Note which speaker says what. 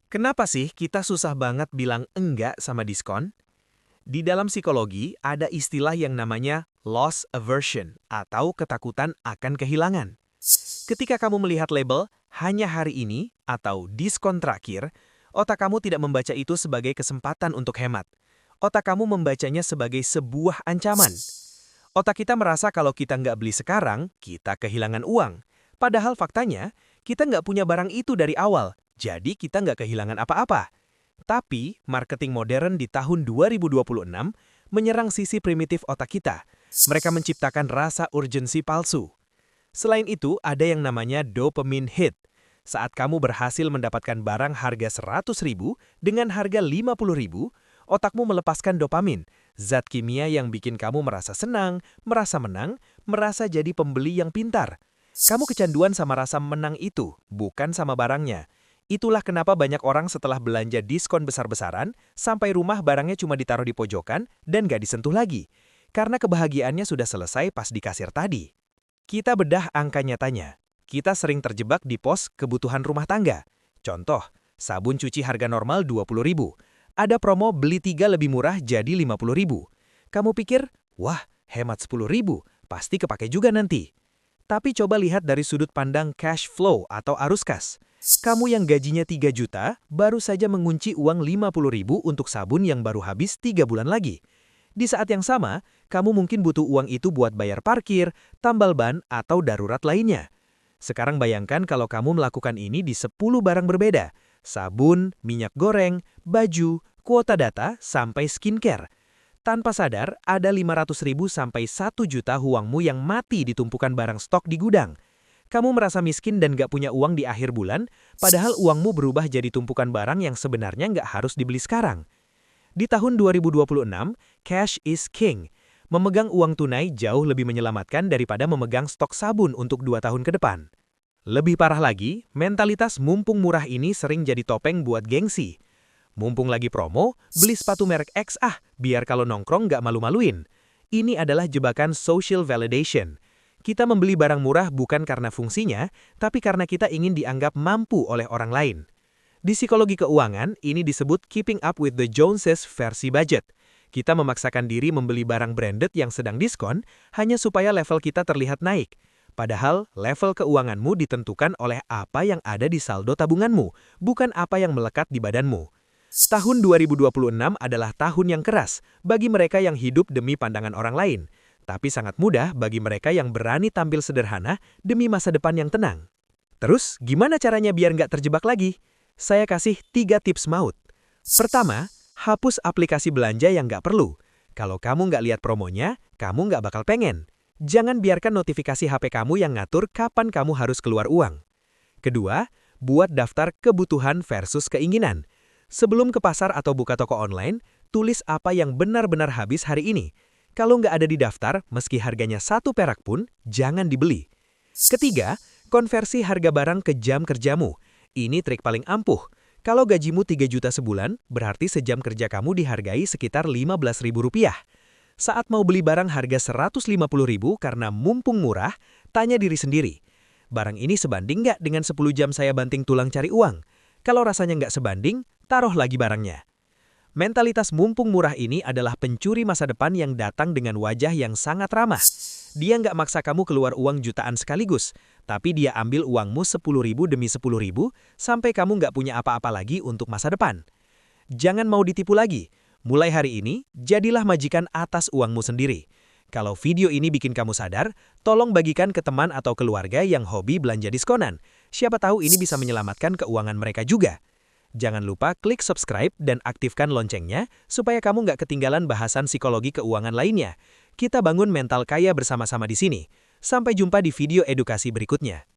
Speaker 1: Kenapa sih kita susah banget bilang enggak sama diskon? Di dalam psikologi, ada istilah yang namanya loss aversion atau ketakutan akan kehilangan. Ketika kamu melihat label hanya hari ini atau diskon terakhir, otak kamu tidak membaca itu sebagai kesempatan untuk hemat. Otak kamu membacanya sebagai sebuah ancaman. Otak kita merasa kalau kita nggak beli sekarang, kita kehilangan uang. Padahal faktanya, kita nggak punya barang itu dari awal, jadi kita nggak kehilangan apa-apa. Tapi, marketing modern di tahun 2026 menyerang sisi primitif otak kita. Mereka menciptakan rasa urgensi palsu. Selain itu, ada yang namanya dopamine hit. Saat kamu berhasil mendapatkan barang harga 100.000 dengan harga 50.000, otakmu melepaskan dopamin, zat kimia yang bikin kamu merasa senang, merasa menang, merasa jadi pembeli yang pintar. Kamu kecanduan sama rasa menang itu, bukan sama barangnya. Itulah kenapa banyak orang setelah belanja diskon besar-besaran, sampai rumah barangnya cuma ditaruh di pojokan dan gak disentuh lagi. Karena kebahagiaannya sudah selesai pas di kasir tadi. Kita bedah angka nyatanya. Kita sering terjebak di pos kebutuhan rumah tangga. Contoh, sabun cuci harga normal 20.000. Ada promo beli 3 lebih murah jadi 50.000. Kamu pikir, wah hemat 10.000, pasti kepake juga nanti. Tapi coba lihat dari sudut pandang cash flow atau arus kas. Kamu yang gajinya 3 juta, baru saja mengunci uang 50.000 untuk sabun yang baru habis 3 bulan lagi. Di saat yang sama, kamu mungkin butuh uang itu buat bayar parkir, tambal ban, atau darurat lainnya. Sekarang bayangkan kalau kamu melakukan ini di 10 barang berbeda. Sabun, minyak goreng, baju, kuota data, sampai skincare. Tanpa sadar, ada 500.000 sampai 1 juta uangmu yang mati di tumpukan barang stok di gudang. Kamu merasa miskin dan gak punya uang di akhir bulan, padahal uangmu berubah jadi tumpukan barang yang sebenarnya gak harus dibeli sekarang. Di tahun 2026, cash is king. Memegang uang tunai jauh lebih menyelamatkan daripada memegang stok sabun untuk 2 tahun ke depan. Lebih parah lagi, mentalitas mumpung murah ini sering jadi topeng buat gengsi. Mumpung lagi promo, beli sepatu merek X biar kalau nongkrong nggak malu-maluin. Ini adalah jebakan social validation. Kita membeli barang murah bukan karena fungsinya, tapi karena kita ingin dianggap mampu oleh orang lain. Di psikologi keuangan, ini disebut keeping up with the Joneses versi budget. Kita memaksakan diri membeli barang branded yang sedang diskon hanya supaya level kita terlihat naik. Padahal level keuanganmu ditentukan oleh apa yang ada di saldo tabunganmu, bukan apa yang melekat di badanmu. Tahun 2026 adalah tahun yang keras bagi mereka yang hidup demi pandangan orang lain, tapi sangat mudah bagi mereka yang berani tampil sederhana demi masa depan yang tenang. Terus, gimana caranya biar nggak terjebak lagi? Saya kasih 3 tips maut. Pertama, hapus aplikasi belanja yang nggak perlu. Kalau kamu nggak lihat promonya, kamu nggak bakal pengen. Jangan biarkan notifikasi HP kamu yang ngatur kapan kamu harus keluar uang. Kedua, buat daftar kebutuhan versus keinginan. Sebelum ke pasar atau buka toko online, tulis apa yang benar-benar habis hari ini. Kalau nggak ada di daftar, meski harganya 1 perak pun, jangan dibeli. Ketiga, konversi harga barang ke jam kerjamu. Ini trik paling ampuh. Kalau gajimu 3 juta sebulan, berarti sejam kerja kamu dihargai sekitar Rp15.000. Saat mau beli barang harga Rp150.000 karena mumpung murah, tanya diri sendiri. Barang ini sebanding nggak dengan 10 jam saya banting tulang cari uang? Kalau rasanya nggak sebanding, taruh lagi barangnya. Mentalitas mumpung murah ini adalah pencuri masa depan yang datang dengan wajah yang sangat ramah. Dia nggak maksa kamu keluar uang jutaan sekaligus, tapi dia ambil uangmu 10.000 demi 10.000 sampai kamu nggak punya apa-apa lagi untuk masa depan. Jangan mau ditipu lagi. Mulai hari ini, jadilah majikan atas uangmu sendiri. Kalau video ini bikin kamu sadar, tolong bagikan ke teman atau keluarga yang hobi belanja diskonan. Siapa tahu ini bisa menyelamatkan keuangan mereka juga. Jangan lupa klik subscribe dan aktifkan loncengnya supaya kamu nggak ketinggalan bahasan psikologi keuangan lainnya. Kita bangun mental kaya bersama-sama di sini. Sampai jumpa di video edukasi berikutnya.